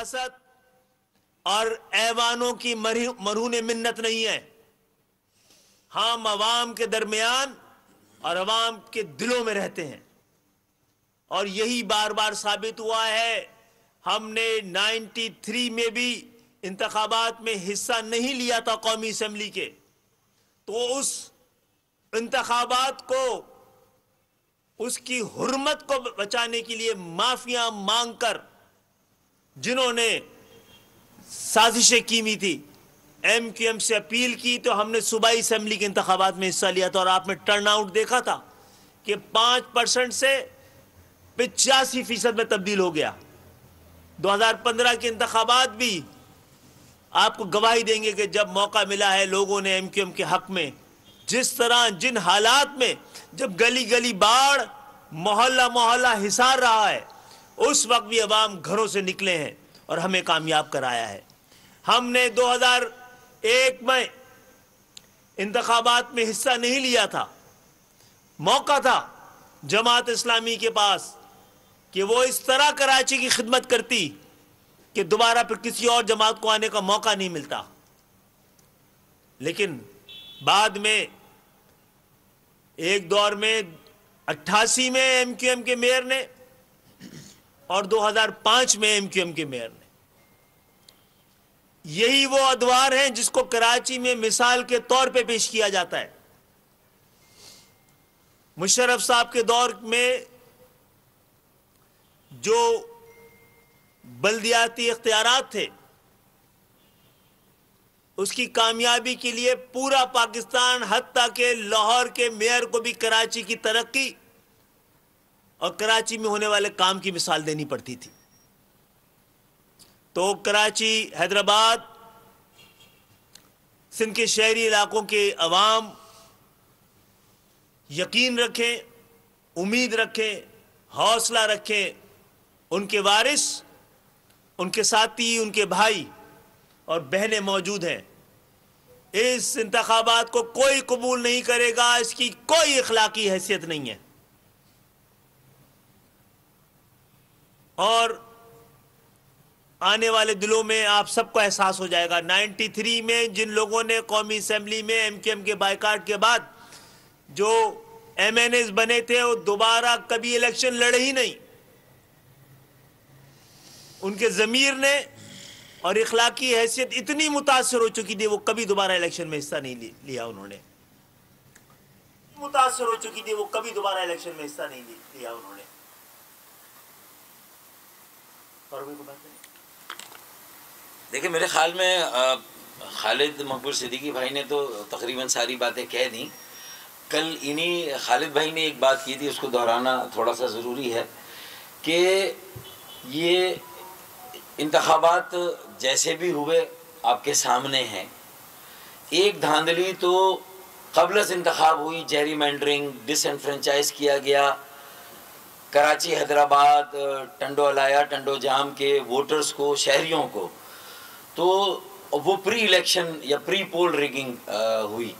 सियासत और ऐवानों की मरहून मिन्नत नहीं है। हम अवाम के दरमियान और अवाम के दिलों में रहते हैं और यही बार बार साबित हुआ है। हमने 93 में भी इंतखाबात में हिस्सा नहीं लिया था कौमी असेंबली के, तो उस इंतखाबात को, उसकी हुर्मत को बचाने के लिए माफिया मांगकर जिन्होंने साजिशें की हुई थी, MQM से अपील की, तो हमने सूबाई असेंबली के इंतखाबात में हिस्सा लिया था और आपने टर्न आउट देखा था कि 5% से 85% में तब्दील हो गया। 2015 के इंतखाबात भी आपको गवाही देंगे कि जब मौका मिला है लोगों ने MQM के हक में, जिस तरह जिन हालात में, जब गली गली बाढ़, मोहल्ला मोहल्ला हिसार रहा है, उस वक्त भी अवाम घरों से निकले हैं और हमें कामयाब कराया है। हमने 2001 में इंतखाबात में हिस्सा नहीं लिया था। मौका था जमात इस्लामी के पास कि वो इस तरह कराची की खिदमत करती कि दोबारा फिर किसी और जमात को आने का मौका नहीं मिलता। लेकिन बाद में एक दौर में 88 में MQM के मेयर ने और 2005 में MQM के मेयर ने, यही वो अदवार हैं जिसको कराची में मिसाल के तौर पे पेश किया जाता है। मुशर्रफ साहब के दौर में जो बल्दियाती इख्तियारात थे, उसकी कामयाबी के लिए पूरा पाकिस्तान, हत्ता के लाहौर के मेयर को भी कराची की तरक्की और कराची में होने वाले काम की मिसाल देनी पड़ती थी। तो कराची, हैदराबाद, सिंध के शहरी इलाकों के अवाम यकीन रखें, उम्मीद रखें, हौसला रखें। उनके वारिस, उनके साथी, उनके भाई और बहनें मौजूद हैं। इस इंतखाबात को कोई कबूल नहीं करेगा, इसकी कोई इखलाकी हैसियत नहीं है। और आने वाले दिनों में आप सबको एहसास हो जाएगा। 93 में जिन लोगों ने कौमी असेंबली में MQM के बायकाट के बाद जो MNAs बने थे, वो दोबारा कभी इलेक्शन लड़े ही नहीं। उनके ज़मीर ने और इखलाकी हैसियत इतनी मुतासर हो चुकी थी, वो कभी दोबारा इलेक्शन में हिस्सा नहीं लिया। उन्होंने मुतासर हो चुकी थी, वो कभी दोबारा इलेक्शन में हिस्सा नहीं लिया उन्होंने। और कोई बात नहीं। देखिए, मेरे ख्याल में खालिद मकबूल सिद्दीकी भाई ने तो तकरीबन सारी बातें कह दी। कल इन्हीं खालिद भाई ने एक बात की थी, उसको दोहराना थोड़ा सा ज़रूरी है कि ये इंतखाबात जैसे भी हुए आपके सामने हैं। एक धांधली तो क़ब्ल से इंतखाब हुई, जेरीमैंडरिंग, डिसएनफ्रेंचाइज किया गया। कराची, हैदराबाद, टंडो अलाया, टंडो जाम के वोटर्स को, शहरियों को, तो वो प्री इलेक्शन या प्री पोल रिगिंग हुई।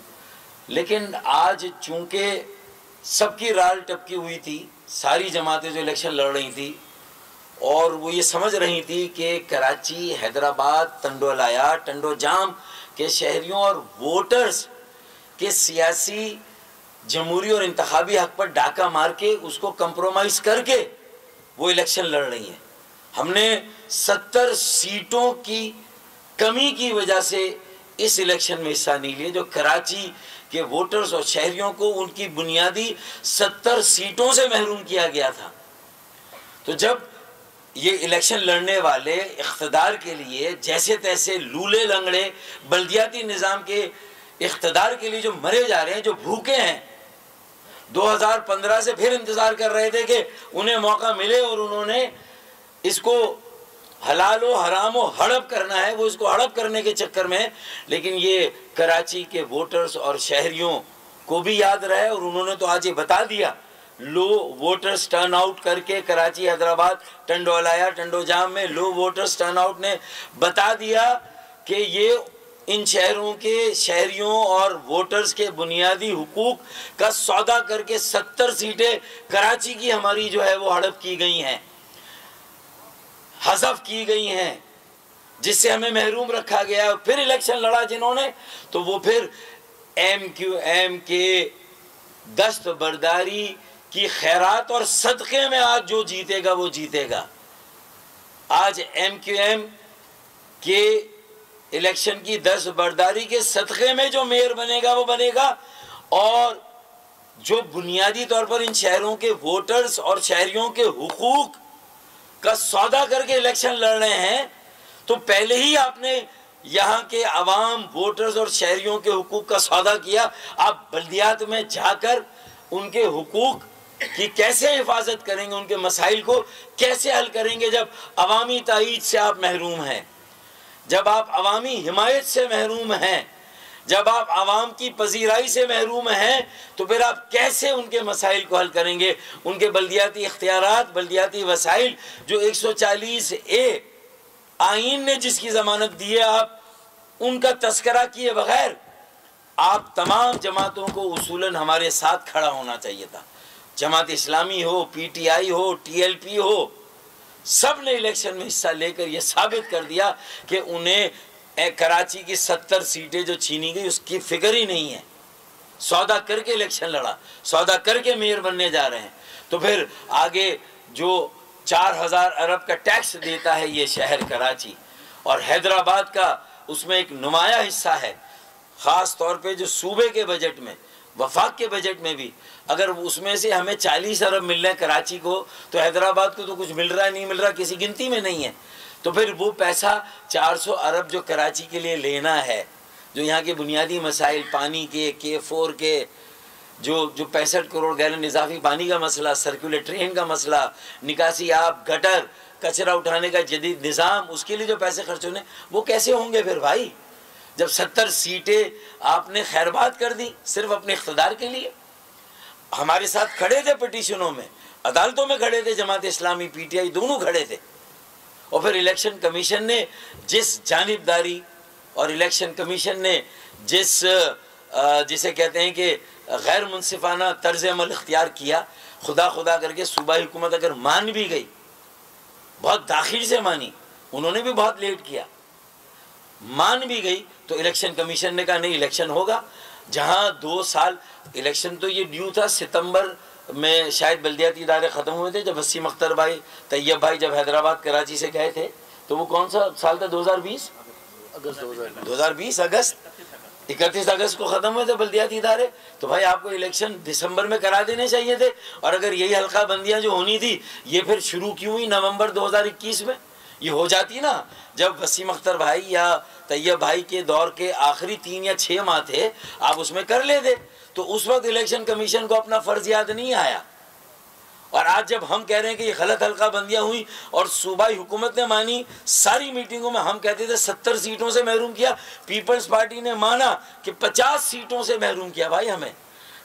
लेकिन आज चूंकि सबकी राल टपकी हुई थी, सारी जमातें जो इलेक्शन लड़ रही थी और वो ये समझ रही थी कि कराची, हैदराबाद, टंडो अलाया, टंडो जाम के शहरियों और वोटर्स के सियासी, जमहूरी और इंतखाबी हक पर डाका मार के उसको कंप्रोमाइज़ करके वो इलेक्शन लड़ रही हैं। हमने 70 सीटों की कमी की वजह से इस इलेक्शन में हिस्सा नहीं लिया, जो कराची के वोटर्स और शहरियों को उनकी बुनियादी 70 सीटों से महरूम किया गया था। तो जब ये इलेक्शन लड़ने वाले इख्तिदार के लिए जैसे तैसे लूले लंगड़े बल्दियाती निज़ाम के इख्तिदार के लिए जो मरे जा रहे हैं, जो भूखे हैं, 2015 से फिर इंतज़ार कर रहे थे कि उन्हें मौका मिले और उन्होंने इसको हलाल हो हराम हो हड़प करना है, वो इसको हड़प करने के चक्कर में। लेकिन ये कराची के वोटर्स और शहरियों को भी याद रहे और उन्होंने तो आज ये बता दिया, लो वोटर्स टर्न आउट करके कराची, हैदराबाद, टंडो अलाया, टंडो जाम में लो वोटर्स टर्न आउट ने बता दिया कि ये इन शहरों के शहरियों और वोटर्स के बुनियादी हुकूक का सौदा करके 70 सीटें कराची की हमारी जो है वो हड़प की गई हैं, हज़फ की गई हैं। जिससे हमें महरूम रखा गया। फिर इलेक्शन लड़ा जिन्होंने, तो वो फिर MQM के दस्तबरदारी की खैरात और सदक़े में आज जो जीतेगा वो जीतेगा। आज MQM के इलेक्शन की दस्तबरदारी के सदक़े में जो मेयर बनेगा वो बनेगा। और जो बुनियादी तौर पर इन शहरों के वोटर्स और शहरियों के हुकूक का सौदा करके इलेक्शन लड़ रहे हैं, तो पहले ही आपने यहाँ के अवाम, वोटर्स और शहरियों के हुकूक का सौदा किया। आप बल्दियात में जाकर उनके हुकूक की कैसे हिफाजत करेंगे, उनके मसाइल को कैसे हल करेंगे जब अवामी ताईद से आप महरूम हैं, जब आप अवामी हिमायत से महरूम हैं, जब आप आवाम की पजीराई से महरूम हैं, तो फिर आप कैसे उनके मसाइल को हल करेंगे। उनके बल्दियाती इख्तियारात, बल्दियाती वसाइल जो 140A आईन ने जिसकी ज़मानत दी है, आप उनका तस्करा किए बगैर आप तमाम जमातों को उसूलन हमारे साथ खड़ा होना चाहिए था। जमात इस्लामी हो, PTI हो, TLP हो, सब ने इलेक्शन में हिस्सा लेकर यह साबित कर दिया कि उन्हें कराची की 70 सीटें जो छीनी गई उसकी फिक्र ही नहीं है। सौदा करके इलेक्शन लड़ा, सौदा करके मेयर बनने जा रहे हैं। तो फिर आगे जो 4000 अरब का टैक्स देता है ये शहर कराची, और हैदराबाद का उसमें एक नुमाया हिस्सा है, ख़ास तौर पे जो सूबे के बजट में, वफाक के बजट में भी, अगर उसमें से हमें 40 अरब मिल रहे हैं कराची को, तो हैदराबाद को तो कुछ मिल रहा है नहीं मिल रहा, किसी गिनती में नहीं है। तो फिर वो पैसा 400 अरब जो कराची के लिए लेना है, जो यहाँ के बुनियादी मसाइल, पानी के, K4 के, जो 65 करोड़ गैलन इजाफी पानी का मसला, सर्कुलर ट्रेन का मसला, निकासी आब, गटर, कचरा उठाने का जदीद निज़ाम, उसके लिए जो पैसे खर्च होने, वो कैसे होंगे फिर भाई, जब 70 सीटें आपने खैरबाद कर दी सिर्फ अपने इख्तिदार के लिए। हमारे साथ खड़े थे पिटीशनों में, अदालतों में खड़े थे, जमात इस्लामी, PTI दोनों खड़े थे। और फिर इलेक्शन कमीशन ने जिस जानिबदारी और इलेक्शन कमीशन ने जिसे कहते हैं कि गैर मुनसिफाना तर्ज अमल इख्तियार किया, खुदा करके सूबाई हुकूमत अगर मान भी गई, बहुत दाखिल से मानी, उन्होंने भी बहुत लेट किया, मान भी गई, तो इलेक्शन कमीशन ने कहा नहीं इलेक्शन होगा। जहां 2 साल इलेक्शन तो ये ड्यू था, सितंबर में शायद बल्दियाती इदारे ख़त्म हुए थे, जब वसीम अख्तर भाई, तैयब भाई जब हैदराबाद कराची से गए थे, तो वो कौन सा साल था, 2020 अगस्त 31 अगस्त को ख़त्म हुए थे बल्दियाती इदारे। तो भाई आपको इलेक्शन दिसंबर में करा देने चाहिए थे। और अगर यही हल्का बंदियाँ जो होनी थी, ये फिर शुरू क्यों हुई नवंबर 2021 में, ये हो जाती ना जब वसीम अख्तर भाई या तैयब भाई के दौर के आखिरी 3 या 6 माह थे, आप उसमें कर लेते। तो उस वक्त इलेक्शन कमीशन को अपना फ़र्ज़ याद नहीं आया। और आज जब हम कह रहे हैं कि ये गलत हल्का बंदियाँ हुई और सूबाई हुकूमत ने मानी, सारी मीटिंगों में हम कहते थे 70 सीटों से महरूम किया, पीपल्स पार्टी ने माना कि 50 सीटों से महरूम किया। भाई हमें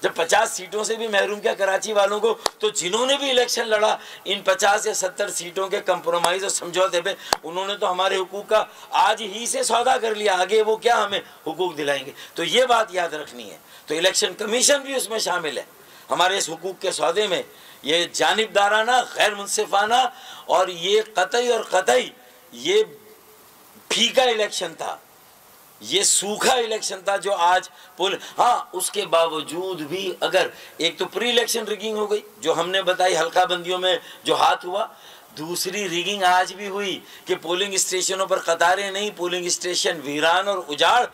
जब 50 सीटों से भी महरूम किया कराची वालों को, तो जिन्होंने भी इलेक्शन लड़ा इन 50 या 70 सीटों के कंप्रोमाइज़ और समझौते पे, उन्होंने तो हमारे हुकूक का आज ही से सौदा कर लिया, आगे वो क्या हमें हुकूक दिलाएंगे। तो ये बात याद रखनी है। तो इलेक्शन कमीशन भी उसमें शामिल है हमारे इस हुकूक के सौदे में। ये जानिबदाराना, गैर मुनसिफाना और ये कतई ये फीका इलेक्शन था, ये सूखा इलेक्शन था जो आज हाँ, उसके बावजूद भी अगर एक तो प्री इलेक्शन रिगिंग हो गई जो हमने बताई, हल्का बंदियों में जो हाथ हुआ, दूसरी रिगिंग आज भी हुई कि पोलिंग स्टेशनों पर कतारें नहीं, पोलिंग स्टेशन वीरान और उजाड़।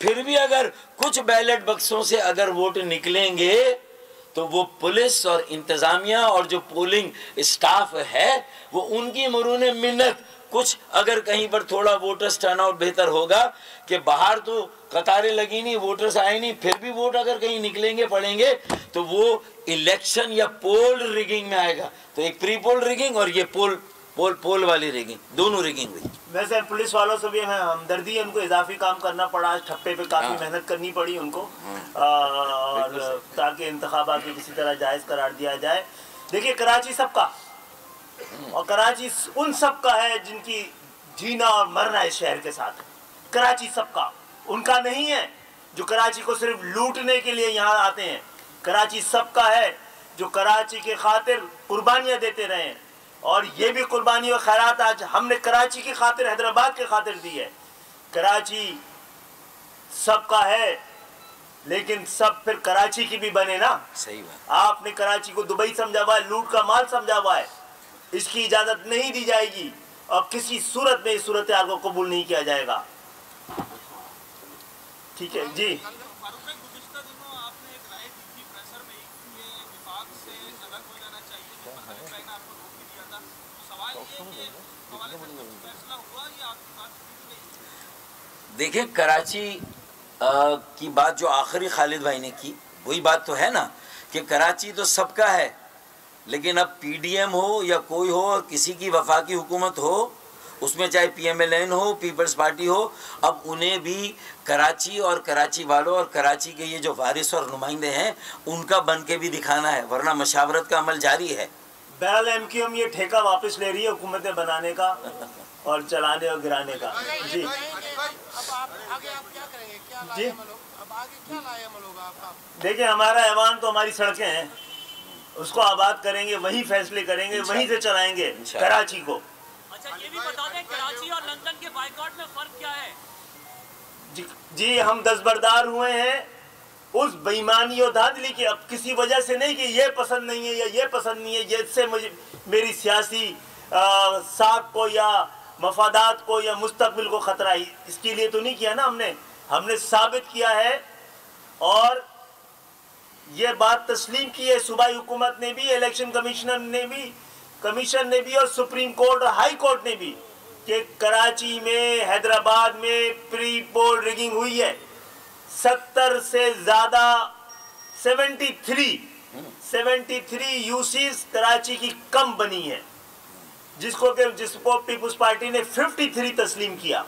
फिर भी अगर कुछ बैलेट बक्सों से अगर वोट निकलेंगे तो वो पुलिस और इंतज़ामिया और जो पोलिंग स्टाफ है वो उनकी मरून मिन्नत, कुछ अगर कहीं पर थोड़ा वोटर्स टर्नआउट बेहतर होगा कि बाहर तो कतारें लगी नहीं, वोटर्स आए नहीं, फिर भी वोट अगर कहीं निकलेंगे पड़ेंगे तो वो इलेक्शन या पोल रिगिंग में आएगा। तो एक प्री पोल रिगिंग और ये पोल वाली रिगिंग, दोनों रिगिंग हुई। वैसे पुलिस वालों से भी हमें हमदर्दी है, उनको इजाफी काम करना पड़ा, ठप्पे पे काफ़ी मेहनत करनी पड़ी उनको, और ताकि इंतखाबात भी किसी तरह जायज़ करार दिया जाए। देखिए कराची सबका, और कराची उन सब का है जिनकी जीना और मरना इस शहर के साथ। कराची सबका, उनका नहीं है जो कराची को सिर्फ लूटने के लिए यहाँ आते हैं। कराची सबका है जो कराची के खातिर कुर्बानियाँ देते रहे हैं, और ये भी कुर्बानी और खैरात आज हमने कराची की खातिर, हैदराबाद की खातिर दी है। कराची सबका है, लेकिन सब फिर कराची की भी बने ना। सही बात। आपने कराची को दुबई समझा हुआ है, लूट का माल समझा हुआ है। इसकी इजाजत नहीं दी जाएगी और किसी सूरत में इस सूरत हाल को कबूल नहीं किया जाएगा। ठीक है जी। देखिए, कराची की बात जो आखिरी खालिद भाई ने की, वही बात तो है ना कि कराची तो सबका है, लेकिन अब पीडीएम हो या कोई हो और किसी की वफाकी हुकूमत हो, उसमें चाहे पीएमएलएन हो, पीपल्स पार्टी हो, अब उन्हें भी कराची और कराची वालों और कराची के ये जो वारिस और नुमाइंदे हैं उनका बन के भी दिखाना है, वरना मशावरत का अमल जारी है। बहरहाल एमक्यूएम ये ठेका वापस ले रही है हुकूमतें बनाने का और चलाने और गिराने का। जी जी, देखिए हमारा ऐवान तो हमारी सड़कें हैं, उसको आबाद करेंगे, वही फैसले करेंगे, वहीं से चलाएंगे कराची को। अच्छा, ये भी बता दें कराची और लंदन के बाइकआउट में फर्क क्या है? जी हम दस्तबरदार हुए हैं उस बेईमानी और धांधली की, अब किसी वजह से नहीं कि ये पसंद नहीं है या ये पसंद नहीं है, जिससे मुझे मेरी सियासी साख को या मफादात को या मुस्तकबिल को खतरा है, इसके लिए तो नहीं किया ना। हमने साबित किया है और ये बात तस्लीम की है सूबाई हुकूमत ने भी, इलेक्शन कमीशन ने भी और सुप्रीम कोर्ट और हाई कोर्ट ने भी, कि कराची में, हैदराबाद में प्री पोल रिगिंग हुई है। 70 से ज़्यादा 73 यूसीज कराची की कम बनी है, जिसको पीपुल्स पार्टी ने 53 तस्लीम किया।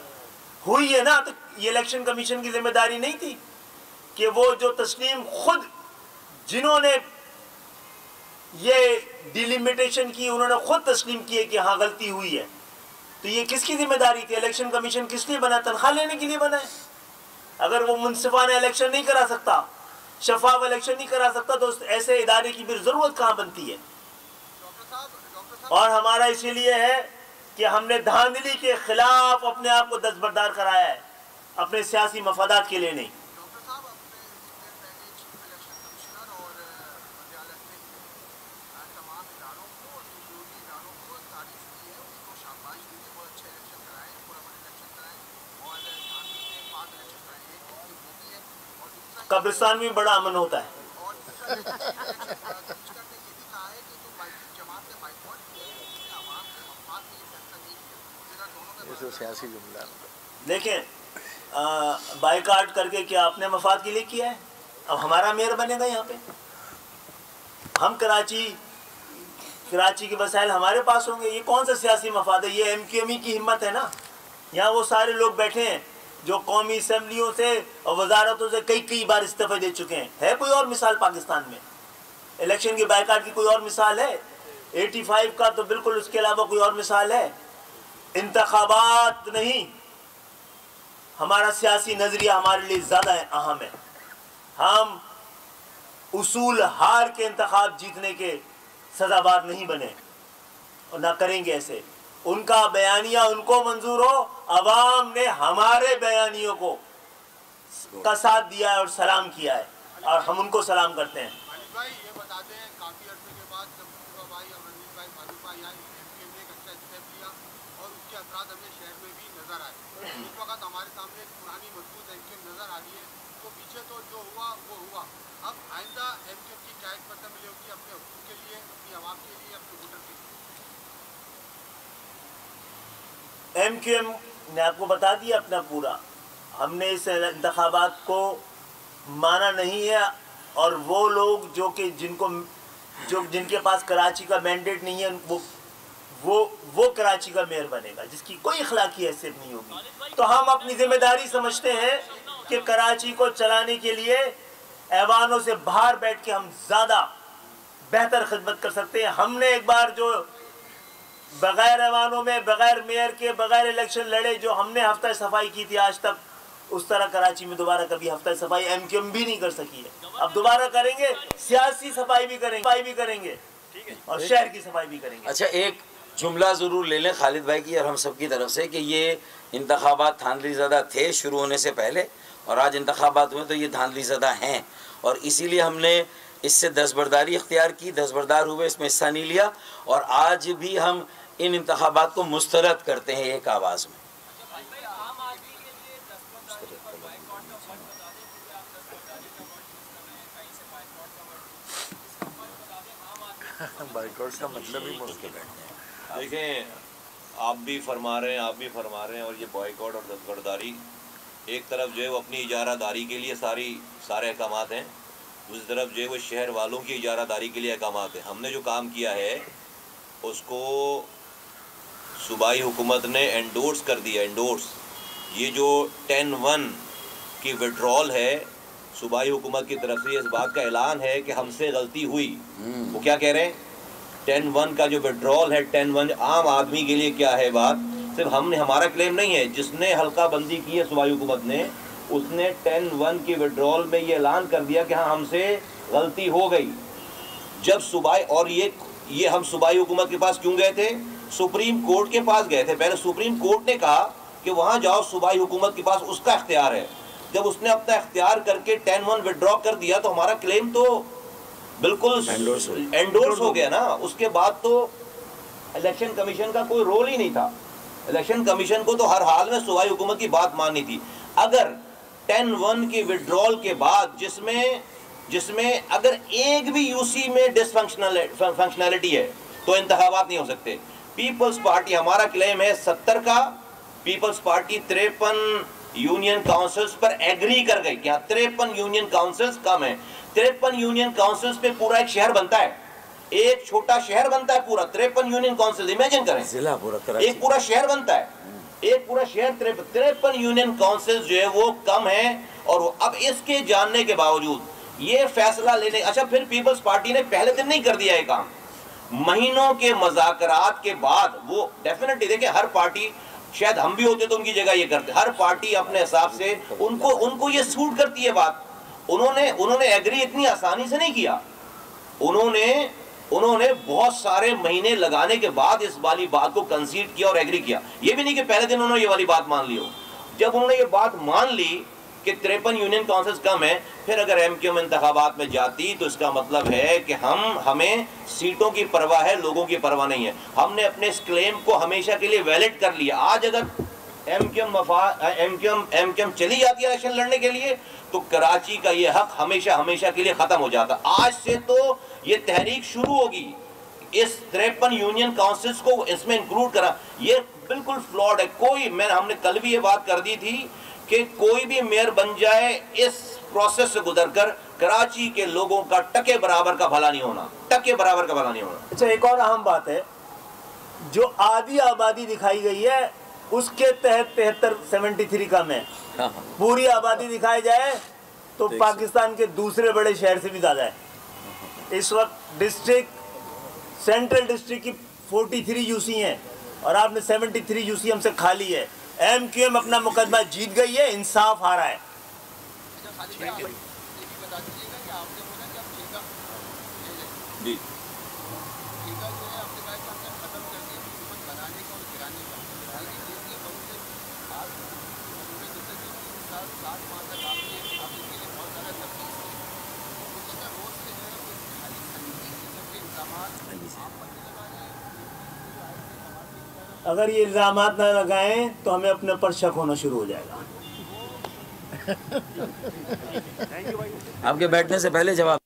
हुई है ना, तो ये इलेक्शन कमीशन की जिम्मेदारी नहीं थी कि वो जो तस्लीम खुद जिन्होंने ये डिलिमिटेशन की, उन्होंने खुद तस्लीम किए कि हाँ गलती हुई है। तो ये किसकी जिम्मेदारी थी? इलेक्शन कमीशन किस लिए बना? तनख्वाह लेने के लिए बना है। अगर वो मुनसिफाना इलेक्शन नहीं करा सकता, शफाफ इलेक्शन नहीं करा सकता, तो ऐसे इदारे की फिर जरूरत कहाँ बनती है? और हमारा इसीलिए है कि हमने धांधली के खिलाफ अपने आप को दस्तबरदार कराया है, अपने सियासी मफादात के लिए नहीं। कब्रिस्तान में बड़ा अमन होता है। देखें, बाइकाट करके क्या अपने मफाद के लिए किया है? अब हमारा मेयर बनेगा यहाँ पे, हम कराची के वसाइल हमारे पास होंगे। ये कौन सा सियासी मफाद है? ये एमक्यूएम की हिम्मत है ना। यहाँ वो सारे लोग बैठे हैं जो कौमी असम्बलियों से और वजारतों से कई बार इस्तीफे दे चुके हैं। है कोई और मिसाल पाकिस्तान में इलेक्शन के बाइकाट की? कोई और मिसाल है? 85 का तो बिल्कुल, उसके अलावा कोई और मिसाल है? इंतखाबात नहीं, हमारा सियासी नजरिया हमारे लिए ज़्यादा अहम है। हम उसूल हार के इंतखाब जीतने के सजाबार नहीं बने और ना करेंगे ऐसे। उनका बयानिया उनको मंजूर हो, अवाम ने हमारे बयानियों को का साथ दिया है और सलाम किया है, और हम उनको सलाम करते हैं। भाई ये बता दें, काफ़ी अर्से के बाद जब मुस्तफा भाई और रणजीत भाई मारूफा यहाँ एमक्यूएम ने एक अच्छा स्टेप लिया और उसके असरात हमें शहर में भी नज़र आए। इस वक्त हमारे सामने एक पुरानी मजबूत एमक्यूएम नज़र आ रही है, तो पीछे तो जो हुआ वो हुआ। अब आइंदा एमक्यूएम की क्या हिकमत अमली होगी अपने हुकूक के लिए, अपनी आवाम के लिए, अपने वोटर के लिए? एमक्यूएम ने आपको बता दिया अपना पूरा। हमने इस इंतखाबात को माना नहीं है, और वो लोग जिनके पास कराची का मैंडेट नहीं है, वो कराची का मेयर बनेगा, जिसकी कोई अखलाकी हैसियत नहीं होगी। तो हम अपनी जिम्मेदारी समझते हैं कि कराची को चलाने के लिए ऐवानों से बाहर बैठ के हम ज़्यादा बेहतर खिदमत कर सकते हैं। हमने एक बार जो बगैर ऐवानों में, बगैर मेयर के, बगैर इलेक्शन लड़े, जो हमने हफ्ता सफाई की थी आज तक, उस तरह कराची में दोबारा कभी हफ्ता सफाई एमक्यूएम भी नहीं कर सकी है। अब दोबारा करेंगे, सियासी सफाई भी करेंगे और शहर की सफाई भी करेंगे। अच्छा, एक जुमला ज़रूर ले लें खालिद भाई की और हम सब की तरफ से कि ये इंतखाबात धांधली ज़दा थे शुरू होने से पहले, और आज इंतखाबात हुए तो ये धांधली ज़दा हैं, और इसीलिए हमने इससे दस्तबरदारी इख्तियार की, दस्तबरदार हुए, इसमें हिस्सा नहीं लिया, और आज भी हम इन इंतखाबात को मुस्तरद करते हैं एक आवाज़ में। बाइकआउट का मतलब ही मुश्किल है। देखें, आप भी फरमा रहे हैं और ये बॉयकॉट और दस्तबरदारी एक तरफ जो है वो अपनी इजारादारी के लिए सारे अहकामात हैं, दूसरी तरफ जो है वो शहर वालों की इजारादारी के लिए अहकामात हैं। हमने जो काम किया है उसको सूबाई हुकूमत ने एंडोर्स कर दिया। ये जो 10-1 की विड्रॉल है सूबाई हुकूमत की तरफ से, इस बात का ऐलान है कि हमसे गलती हुई। वो क्या कह रहे हैं, 10-1 का जो विड्रॉल है, 10-1 आम आदमी के लिए क्या है बात, सिर्फ हमने, हमारा क्लेम नहीं है, जिसने हल्का बंदी की है सूबाई हुकूमत ने, उसने 10-1 की विड्रॉल में ये ऐलान कर दिया कि हाँ हमसे गलती हो गई। जब सूबाई, और ये हम सूबाई हुकूमत के पास क्यों गए थे, सुप्रीम कोर्ट के पास गए थे। पहले सुप्रीम कोर्ट ने कहा कि वहाँ जाओ, सूबाई हुकूमत के पास उसका इख्तियार है। जब उसने अपना इख्तियार करके 10-1 विड्रॉ कर दिया तो हमारा क्लेम तो बिल्कुल एंडोर्स हो गया ना। उसके बाद तो इलेक्शन कमीशन का कोई रोल ही नहीं था। इलेक्शन कमीशन को तो हर हाल में सूबाई हुकूमत की बात माननी थी। अगर 10-1 की विड्रॉल के बाद जिसमें अगर एक भी यूसी में डिसफंक्शनैलिटी है तो इंतखाबात नहीं हो सकते। पीपल्स पार्टी, हमारा क्लेम है 70 का, पीपल्स पार्टी 53 यूनियन काउंसिल्स पर एग्री कर गई कि 53 यूनियन काउंसिल्स कम है। 53 यूनियन काउंसिल्स पे पूरा एक शहर बनता है, एक छोटा शहर बनता है पूरा। 53 यूनियन काउंसिल, इमेजिन करें, जिला पूरा, एक पूरा शहर बनता है, एक पूरा शहर। 53 यूनियन काउंसिल जो है वो कम है। और अब इसके जानने के बावजूद ये फैसला लेने, अच्छा फिर पीपल्स पार्टी ने पहले दिन नहीं कर दिया ये काम, महीनों के मज़ाकरात के बाद वो डेफिनेटली, देखिए हर पार्टी, शायद हम भी होते तो उनकी जगह ये करते, हर पार्टी अपने हिसाब से उनको ये सूट करती है बात। उन्होंने एग्री इतनी आसानी से नहीं किया, उन्होंने बहुत सारे महीने लगाने के बाद इस वाली बात को कंसीड किया और एग्री किया। ये भी नहीं कि पहले दिन उन्होंने ये वाली बात मान ली हो। जब उन्होंने ये बात मान ली कि 53 यूनियन काउंसिल्स कम है, फिर अगर एमक्यूएम इंतखाबात में जाती तो इसका मतलब है कि हमें सीटों की परवाह है, लोगों की परवाह नहीं है। हमने अपने इस क्लेम को हमेशा के लिए वैलिड कर लिया। आज अगर एमक्यूएम चली जाती है इलेक्शन लड़ने के लिए तो कराची का ये हक हमेशा के लिए खत्म हो जाता। आज से तो ये तहरीक शुरू होगी, इस 53 यूनियन काउंसिल्स को इसमें इंक्लूड करा। ये बिल्कुल फ्लॉड है। हमने कल भी ये बात कर दी थी कि कोई भी मेयर बन जाए, इस प्रोसेस से गुजरकर कराची के लोगों का टके बराबर का भला नहीं होना, टके बराबर का भला नहीं होना। अच्छा, एक और अहम बात है, जो आधी आबादी दिखाई गई है उसके तहत 73 कम है। पूरी आबादी दिखाई जाए तो पाकिस्तान के दूसरे बड़े शहर से भी ज्यादा है। इस वक्त सेंट्रल डिस्ट्रिक्ट की 43 यूसी हैं और आपने 73 यूसी हमसे खा ली है। एमक्यूएम अपना मुकदमा जीत गई है, इंसाफ हारा है। अगर ये इल्जामात ना लगाएं तो हमें अपने पर शक होना शुरू हो जाएगा। आपके बैठने से पहले जवाब